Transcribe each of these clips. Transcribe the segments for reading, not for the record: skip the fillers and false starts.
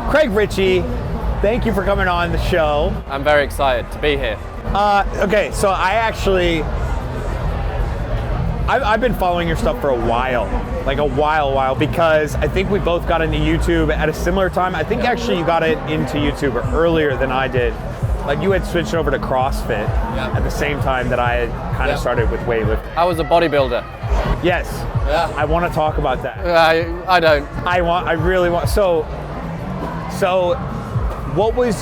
Craig Richey, thank you for coming on the show. I'm very excited to be here. Okay, so I've been following your stuff for a while, like a while, because I think we both got into YouTube at a similar time. I think actually you got it into YouTube earlier than I did. Like you had switched over to CrossFit at the same time that I had kind of started with weightlifting. I was a bodybuilder. Yes. Yeah. I want to talk about that. I don't. I really want. So what was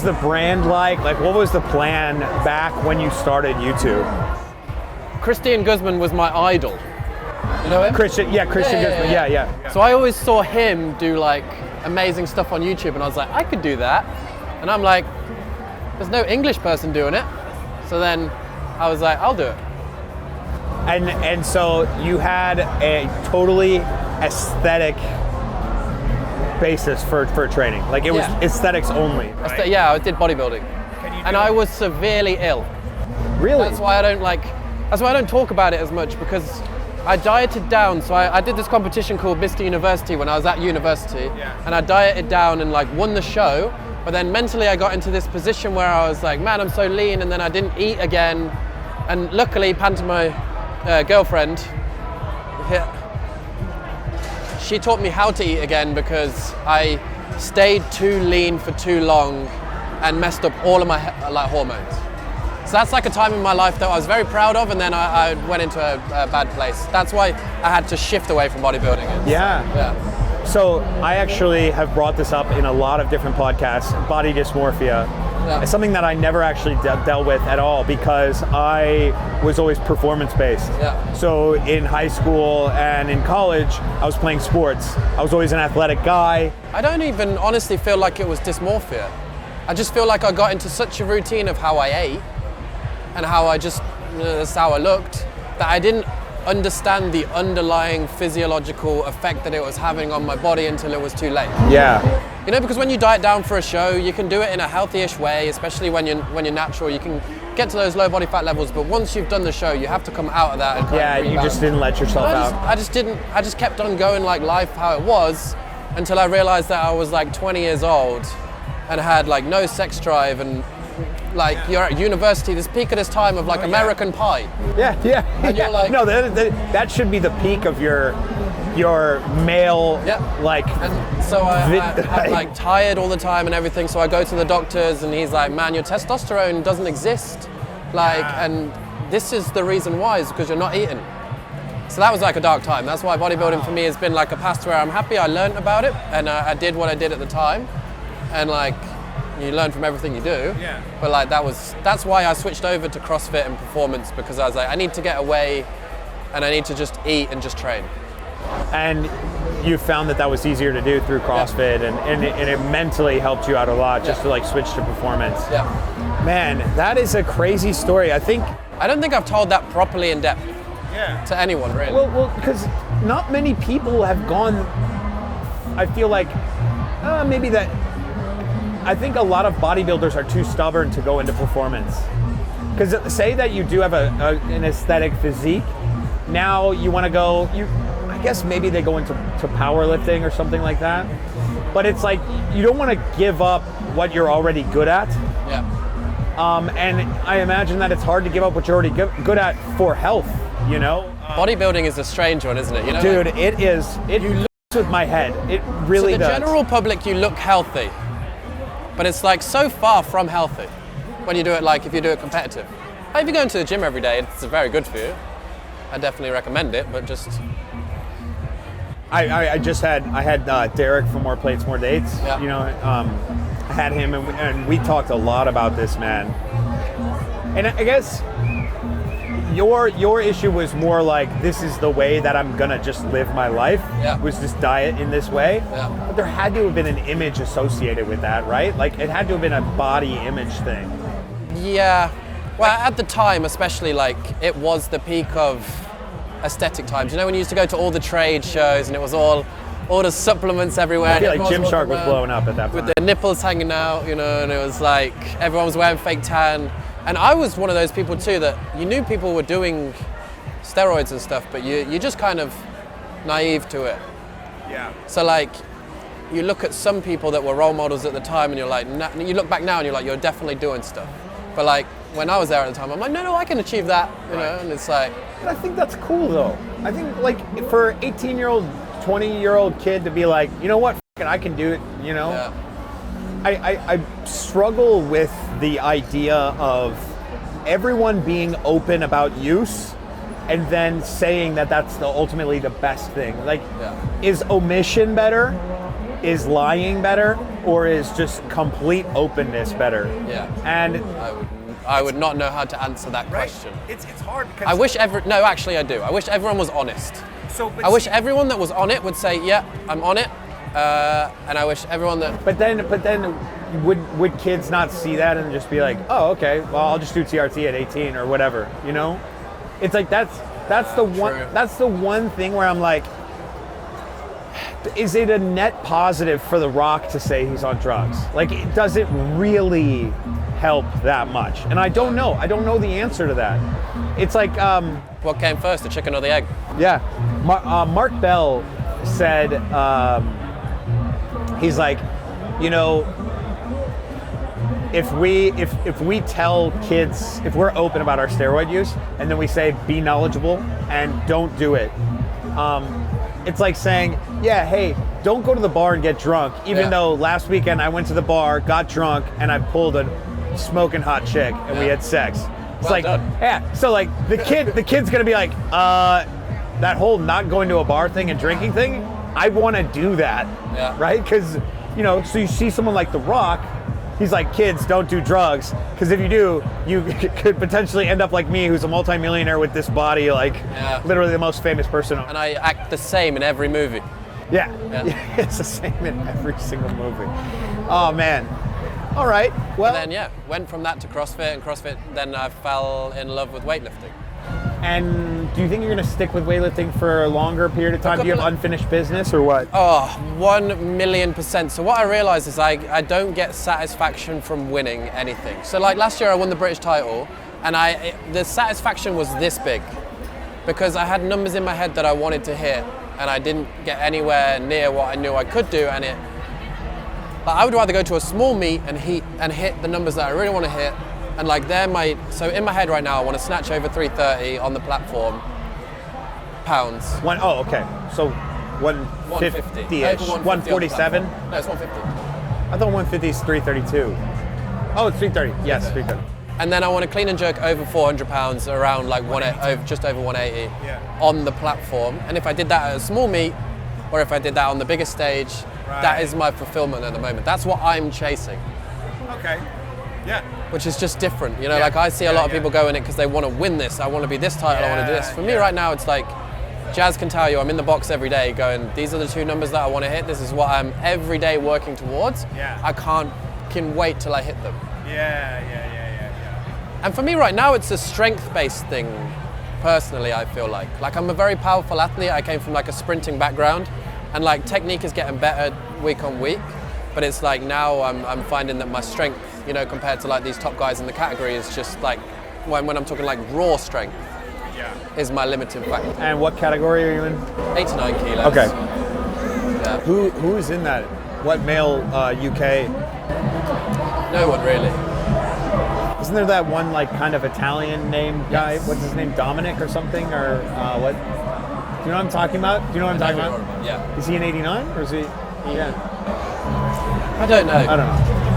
the brand like? Like, what was the plan back when you started YouTube? Christian Guzman was my idol. You know him? Christian Guzman. Yeah. So I always saw him do like amazing stuff on YouTube, and I was like, I could do that. And I'm like, there's no English person doing it. So then I was like, I'll do it. And so you had a totally aesthetic basis for training. Like it was aesthetics only. Right? I did bodybuilding. And I was severely ill. Really? That's why I don't talk about it as much, because I dieted down. So I did this competition called Mr. University when I was at university, and I dieted down and like won the show. But then mentally I got into this position where I was like, man, I'm so lean, and then I didn't eat again. And luckily, Panta, my girlfriend, she taught me how to eat again, because I stayed too lean for too long and messed up all of my hormones. So that's like a time in my life that I was very proud of, and then I went into a bad place. That's why I had to shift away from bodybuilding. Yeah. So I actually have brought this up in a lot of different podcasts, body dysmorphia. It's something that I never actually dealt with at all, because I was always performance-based. So in high school and in college, I was playing sports. I was always an athletic guy. I don't even honestly feel like it was dysmorphia. I just feel like I got into such a routine of how I ate and how that's how I looked, that I didn't understand the underlying physiological effect that it was having on my body until it was too late. Yeah. You know, because when you diet down for a show, you can do it in a healthy-ish way, especially when you're natural. You can get to those low body fat levels, but once you've done the show, you have to come out of that and kind of you just didn't let yourself out. I just kept on going like life how it was, until I realized that I was like 20 years old and had like no sex drive, and like you're at university, this peak of this time of like American Pie. And you're like, no, that should be the peak of your male like. And so I'm like tired all the time and everything. So I go to the doctors, and he's like, "Man, your testosterone doesn't exist." Like, and this is the reason why, is because you're not eating. So that was like a dark time. That's why bodybuilding for me has been like a past where I'm happy I learned about it, and I did what I did at the time, and like. You learn from everything you do, but like that's why I switched over to CrossFit and performance, because I was like, I need to get away, and I need to just eat and just train. And you found that was easier to do through CrossFit, and it mentally helped you out a lot just to like switch to performance. Man, that is a crazy story. I don't think I've told that properly in depth to anyone, really. Well, because not many people have gone. I feel like maybe that. I think a lot of bodybuilders are too stubborn to go into performance. Because say that you do have an aesthetic physique, now you want to go, I guess maybe they go into powerlifting or something like that. But it's like, you don't want to give up what you're already good at. And I imagine that it's hard to give up what you're already good at for health, you know? Bodybuilding is a strange one, isn't it? You know, dude, like, it is. It messes with my head. It really does. To the general public, you look healthy. But it's like so far from healthy when you do it, like if you do it competitive. Like if you go into the gym every day, it's very good for you. I definitely recommend it, but just... I had Derek from More Plates, More Dates. You know, I had him, and we talked a lot about this, man. And I guess your issue was more like, this is the way that I'm gonna just live my life, was this diet in this way. But there had to have been an image associated with that, right? Like it had to have been a body image thing. Yeah, well at the time especially, like it was the peak of aesthetic times. You know, when you used to go to all the trade shows and it was all the supplements everywhere. I feel like Gymshark was blowing up at that point. With the nipples hanging out, you know, and it was like everyone was wearing fake tan. And I was one of those people too that you knew people were doing steroids and stuff, but you're just kind of naive to it. Yeah. So like, you look at some people that were role models at the time, and you're like, you look back now and you're like, you're definitely doing stuff. But like when I was there at the time, I'm like, no, I can achieve that, you know. And it's like, but I think that's cool though. I think like for 18-year-old, 20-year-old kid to be like, you know what, I can do it, you know. yeah. I struggle with the idea of everyone being open about use and then saying that that's ultimately the best thing. Like, is omission better? Is lying better? Or is just complete openness better? Yeah. And I would not know how to answer that question. It's hard because I wish no, actually I do. I wish everyone was honest. I wish everyone that was on it would say, yeah, I'm on it. And I wish everyone that... But then would kids not see that and just be like, oh, okay, well, I'll just do TRT at 18 or whatever, you know? It's like that's the one thing where I'm like, is it a net positive for The Rock to say he's on drugs? Like, does it really help that much? And I don't know. I don't know the answer to that. It's like... what came first, the chicken or the egg? Yeah. Mark Bell said... he's like, you know, if we tell kids, if we're open about our steroid use and then we say be knowledgeable and don't do it, it's like saying, yeah, hey, don't go to the bar and get drunk, even though last weekend I went to the bar, got drunk, and I pulled a smoking hot chick and we had sex. It's like, yeah, so like the kid's gonna be like, that whole not going to a bar thing and drinking thing, I want to do that, right? Because, you know, so you see someone like The Rock, he's like, kids, don't do drugs, because if you do, you could potentially end up like me, who's a multimillionaire with this body, like literally the most famous person. And I act the same in every movie. Yeah, it's the same in every single movie. Oh, man. All right, well. And then, went from that to CrossFit, and CrossFit, then I fell in love with weightlifting. And do you think you're going to stick with weightlifting for a longer period of time? Do you have unfinished business or what? Oh, 1,000,000%. So what I realized is I don't get satisfaction from winning anything. So like last year I won the British title, and the satisfaction was this big because I had numbers in my head that I wanted to hit, and I didn't get anywhere near what I knew I could do. And I would rather go to a small meet and hit the numbers that I really want to hit. And like so in my head right now, I want to snatch over 330 on the platform, pounds. Okay. So 150-ish, 147? No, it's 150. I thought 150 is 332. Oh, it's 330. Yes, 330. And then I want to clean and jerk over 400 pounds, around like just over 180 on the platform. And if I did that at a small meet, or if I did that on the biggest stage, that is my fulfillment at the moment. That's what I'm chasing. Okay. Yeah. Which is just different, you know. Like I see a lot of people go in it because they want to win this. I want to be this title. I want to do this. For me right now, it's like Jazz can tell you I'm in the box every day, going, these are the two numbers that I want to hit. This is what I'm every day working towards. Yeah. I can wait till I hit them. Yeah. And for me right now, it's a strength-based thing. Personally, I feel like I'm a very powerful athlete. I came from like a sprinting background, and like technique is getting better week on week. But it's like now I'm finding that my strength, you know, compared to like these top guys in the category, is just like when I'm talking like raw strength, is my limiting factor. And what category are you in? 89 kilos. Okay. Yeah. Who is in that? What male UK? No one really. Isn't there that one like kind of Italian name guy? Yes. What's his name? Dominic or something? Or what? Do you know what I'm talking about? Yeah. Is he in 89 or is he? Yeah. I don't know.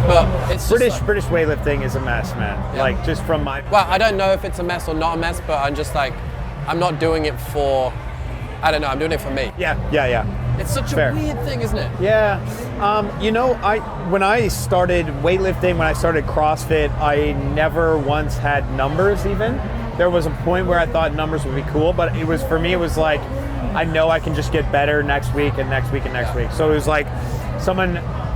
But it's British weightlifting is a mess, man. Yeah. Like just from my. Well, I don't know if it's a mess or not a mess, but I'm just like, I'm not doing it for. I don't know. I'm doing it for me. Yeah. It's such a weird thing, isn't it? Yeah. You know, when I started weightlifting, when I started CrossFit, I never once had numbers even. There was a point where I thought numbers would be cool, but it was, for me, it was like, I know I can just get better next week and next week and next week. So it was like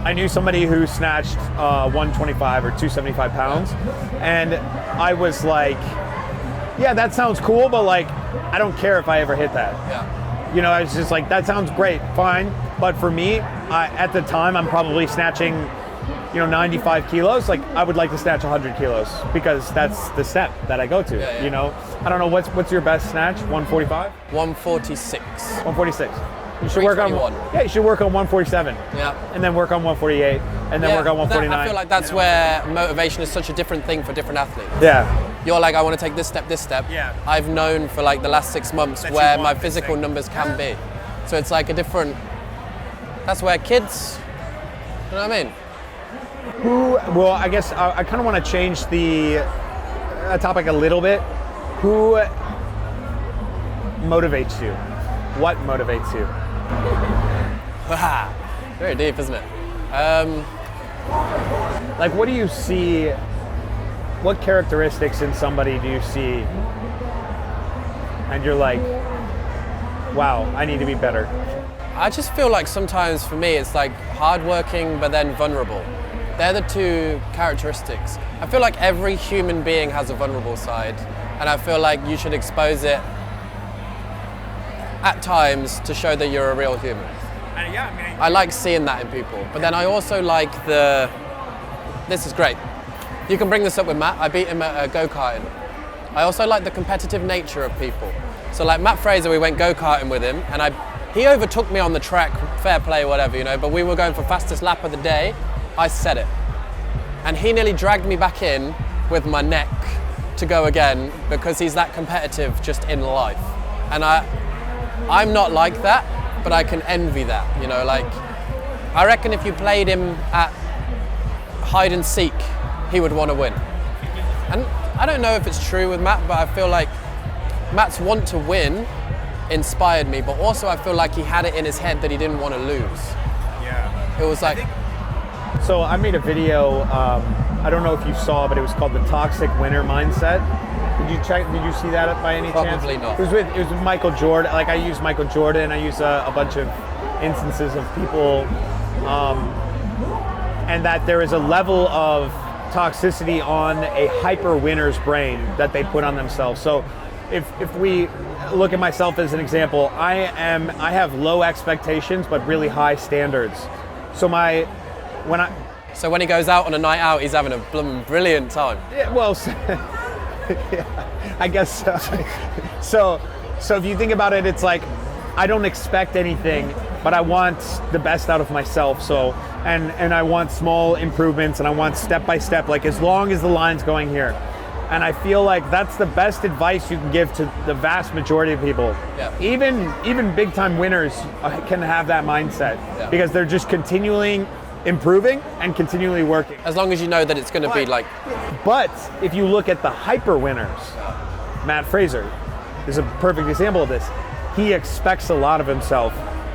I knew somebody who snatched 125 or 275 pounds, and I was like, yeah, that sounds cool, but like, I don't care if I ever hit that. Yeah. You know, I was just like, that sounds great, fine. But for me, at the time, I'm probably snatching, 95 kilos. Like, I would like to snatch 100 kilos because that's the step that I go to, you know? I don't know, what's your best snatch? 145? 146. 146. You should work on 321. you should work on 147. Yeah. And then work on 148, and then work on 149. I feel like that's where motivation is such a different thing for different athletes. Yeah. You're like, I want to take this step. Yeah. I've known for like the last 6 months That where you my want this physical thing. numbers can be. So it's like a different. That's where kids. You know what I mean? Well, I guess I kind of want to change the topic a little bit. Who motivates you? What motivates you? Very deep, isn't it? Like, what do you see? What characteristics in somebody do you see? And you're like, wow, I need to be better. I just feel like sometimes for me it's like hardworking but then vulnerable. They're the two characteristics. I feel like every human being has a vulnerable side, and I feel like you should expose it at times to show that you're a real human. I like seeing that in people, but then I also like this is great. You can bring this up with Matt. I beat him at go-karting. I also like the competitive nature of people. So like Matt Fraser, we went go-karting with him, and he overtook me on the track, fair play, whatever, you know, but we were going for fastest lap of the day. I said it. And he nearly dragged me back in with my neck to go again because he's that competitive just in life. And I'm not like that, but I can envy that, you know, like, I reckon if you played him at hide and seek, he would want to win. And I don't know if it's true with Matt, but I feel like Matt's want to win inspired me, but also I feel like he had it in his head that he didn't want to lose. Yeah. It was like... So I made a video, I don't know if you saw, but it was called The Toxic Winner Mindset. Did you see that by any chance? Probably not. It was with Michael Jordan. Like, I use Michael Jordan, I use a bunch of instances of people, and that there is a level of toxicity on a hyper winner's brain that they put on themselves. So if we look at myself as an example, I have low expectations but really high standards. So when he goes out on a night out, he's having a brilliant time. Yeah, well, yeah, I guess so. So if you think about it, it's like I don't expect anything, but I want the best out of myself. So and I want small improvements, and I want step by step, like as long as the line's going here. And I feel like that's the best advice you can give to the vast majority of people. Yeah. Even big time winners can have that mindset, because they're just continually improving and continually working. As long as you know that it's going to be like... But if you look at the hyper winners, Matt Fraser is a perfect example of this. He expects a lot of himself,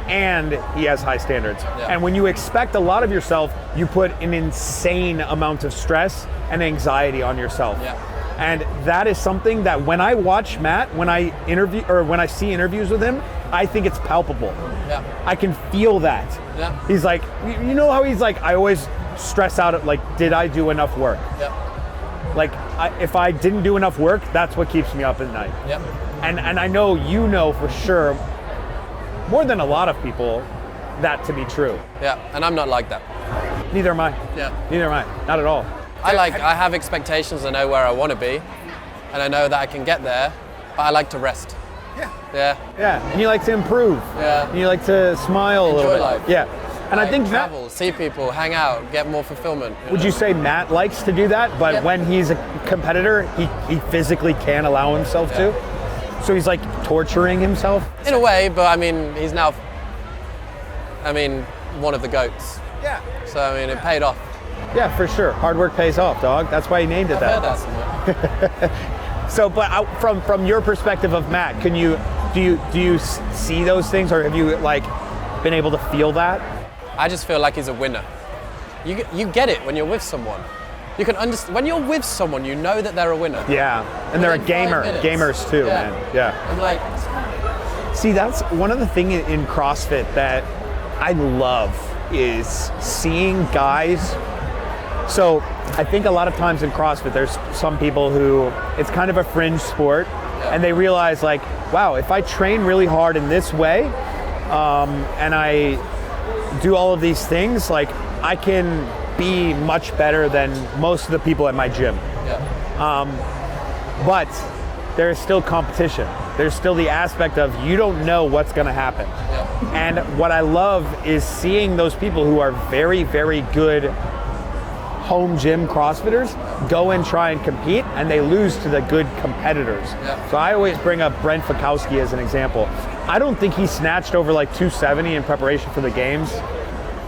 and he has high standards. Yeah. And when you expect a lot of yourself, you put an insane amount of stress and anxiety on yourself. Yeah. And that is something that when I watch Matt, when I see interviews with him, I think it's palpable. Yeah. I can feel that. Yeah. He's like, you know how he's like, I always stress out at like, did I do enough work? Yeah. Like, if I didn't do enough work, that's what keeps me up at night. Yeah. And I know you know for sure, more than a lot of people, that to be true. Yeah, and I'm not like that. Neither am I. Yeah. Neither am I. Not at all. I have expectations, I know where I want to be, and I know that I can get there, but I like to rest. Yeah. Yeah. Yeah, and you like to improve. Yeah. And you like to smile a little bit. life. Yeah. And Like, I think travel, see people, hang out, get more fulfillment. Would you say Matt likes to do that, but when he's a competitor, he physically can't allow himself to? So he's like torturing himself? In a way, but I mean, he's now, one of the GOATs. Yeah. So, it paid off. Yeah, for sure. Hard work pays off, dog. That's why he named it that. I've heard that somewhere. So, but from your perspective of Matt, do you see those things, or have you like been able to feel that? I just feel like he's a winner. You get it when you're with someone. You can understand when you're with someone, you know that they're a winner. Yeah, and they're a gamer. Gamers too, Yeah. man. Yeah. I'm like, see, that's one of the things in CrossFit that I love is seeing guys. So I think a lot of times in CrossFit, there's some people who it's kind of a fringe sport, and they realize like, wow, if I train really hard in this way, and I do all of these things, like I can be much better than most of the people at my gym. But there is still competition. There's still the aspect of you don't know what's going to happen. And what I love is seeing those people who are very, very good home gym CrossFitters go and try and compete, and they lose to the good competitors. Yeah. So I always bring up Brent Fikowski as an example. I don't think he snatched over like 270 in preparation for the games,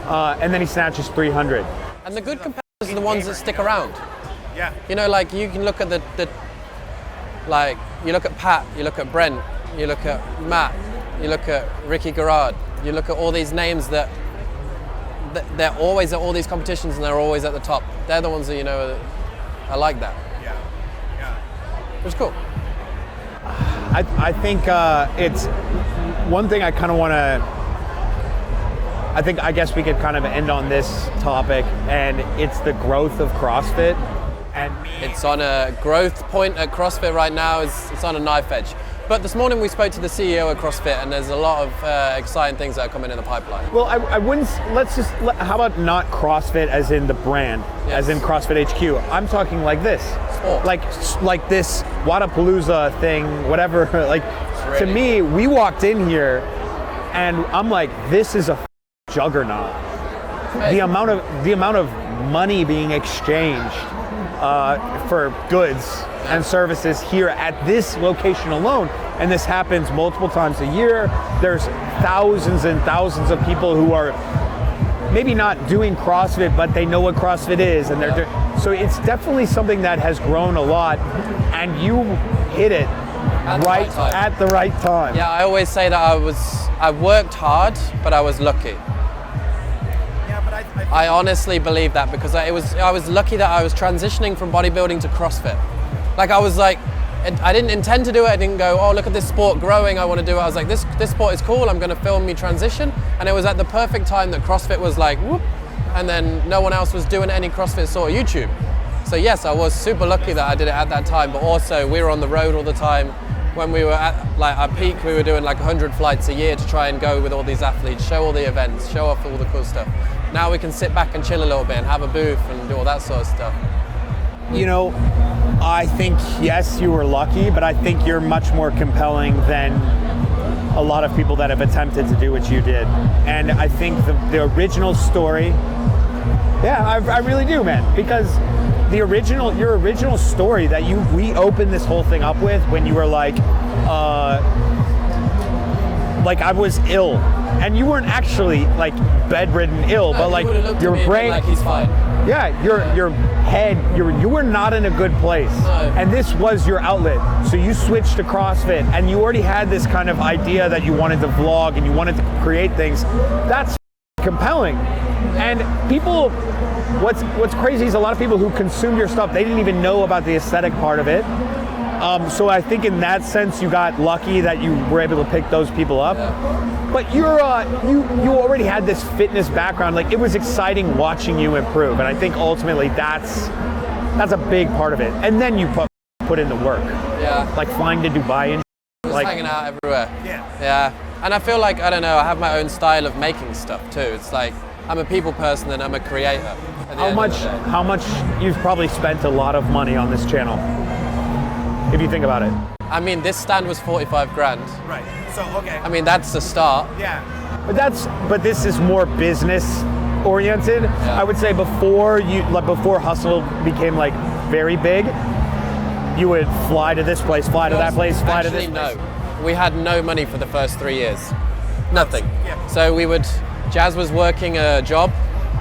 and then he snatches 300. And the good competitors are the ones that stick around. Yeah. You know, like you can look at like you look at Pat, you look at Brent, you look at Matt, you look at Ricky Garrard, you look at all these names that they're always at all these competitions and they're always at the top. They're the ones that, you know, are like that. Yeah. Which is cool. I think it's one thing I kind of want to, I guess we could kind of end on this topic, and it's the growth of CrossFit. And it's on a growth point at CrossFit right now. It's on a knife edge. But this morning we spoke to the CEO at CrossFit, and there's a lot of exciting things that are coming in the pipeline. Well, I wouldn't, how about not CrossFit as in the brand, as in CrossFit HQ? I'm talking like this. Sport. Like this Wodapalooza thing, whatever. Like, really to me, we walked in here and I'm like, this is a juggernaut. The amount of money being exchanged for goods and services here at this location alone, and this happens multiple times a year. There's thousands and thousands of people who are maybe not doing CrossFit, but they know what CrossFit is, and so it's definitely something that has grown a lot, and you hit it at the right time. Yeah, I always say that I worked hard, but I was lucky. I honestly believe that, because I was lucky that I was transitioning from bodybuilding to CrossFit. Like, I was like, I didn't intend to do it. I didn't go, oh, look at this sport growing, I want to do it. I was like, this sport is cool, I'm going to film me transition. And it was at the perfect time that CrossFit was like, whoop, and then no one else was doing any CrossFit sort of YouTube. So yes, I was super lucky that I did it at that time, but also we were on the road all the time. When we were at like our peak, we were doing like 100 flights a year to try and go with all these athletes, show all the events, show off all the cool stuff. Now we can sit back and chill a little bit and have a booth and do all that sort of stuff. You know, I think, yes, you were lucky, but I think you're much more compelling than a lot of people that have attempted to do what you did. And I think the original story, I really do, man, because your original story that we opened this whole thing up with when you were like I was ill, and you weren't actually like bedridden ill, but like your brain, like he's fine. Yeah, your head, you were not in a good place, and this was your outlet. So you switched to CrossFit, and you already had this kind of idea that you wanted to vlog and you wanted to create things. That's compelling. And people, what's crazy is a lot of people who consume your stuff, they didn't even know about the aesthetic part of it. So I think in that sense you got lucky that you were able to pick those people up. Yeah. But you already had this fitness background. Like, it was exciting watching you improve, and I think ultimately that's a big part of it. And then you put in the work. Yeah. Like flying to Dubai and just hanging out everywhere. Yeah. And I feel like, I don't know, I have my own style of making stuff too. It's like, I'm a people person and I'm a creator. How much you've probably spent a lot of money on this channel, if you think about it. I mean, this stand was 45 grand. Right. So, okay. I mean, that's the start. Yeah. But this is more business oriented. Yeah. I would say before Hustle became like very big, you would fly to this place, fly to that place, fly to this place. No. We had no money for the first 3 years. Nothing. Yeah. So Jazz was working a job,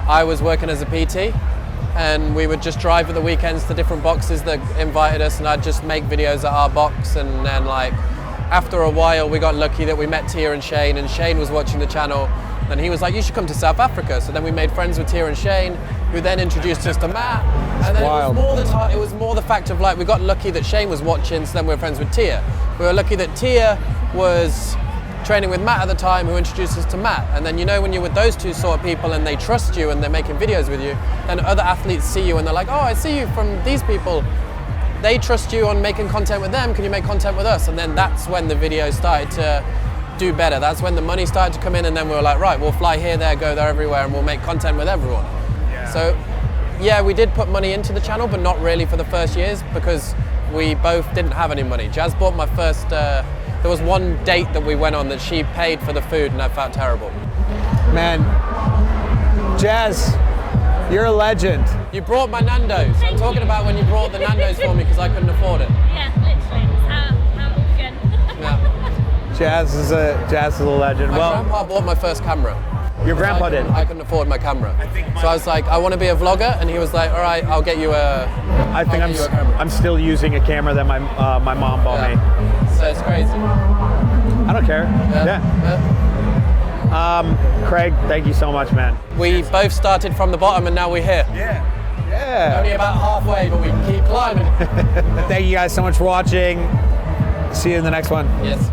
I was working as a PT, and we would just drive at the weekends to different boxes that invited us, and I'd just make videos at our box. And then, like, after a while we got lucky that we met Tia and Shane was watching the channel, and he was like, you should come to South Africa. So then we made friends with Tia and Shane, who then introduced us to Matt. And then it was more the fact of, like, we got lucky that Shane was watching, so then we were friends with Tia. We were lucky that Tia was training with Matt at the time, who introduced us to Matt. And then, you know, when you're with those two sort of people and they trust you and they're making videos with you, then other athletes see you and they're like, oh, I see you from these people. They trust you on making content with them, can you make content with us? And then that's when the videos started to do better. That's when the money started to come in, and then we were like, right, we'll fly here, there, go there, everywhere, and we'll make content with everyone. Yeah. So, yeah, we did put money into the channel, but not really for the first years, because we both didn't have any money. Jazz bought my first, the There was one date that we went on that she paid for the food, and I felt terrible. Man, Jazz, you're a legend. You brought my Nando's. I'm talking about when you brought the Nando's for me because I couldn't afford it. Yeah, literally. How good. Yeah. Jazz is a legend. My grandpa bought my first camera. Your grandpa did? I couldn't afford my camera. So I was like, I want to be a vlogger, and he was like, all right, I'll get you a I'm still using a camera that my mom bought me. So it's crazy. I don't care. Yeah. Craig, thank you so much, man. We both started from the bottom, and now we're here. Yeah. Only about halfway, but we can keep climbing. Thank you guys so much for watching. See you in the next one. Yes.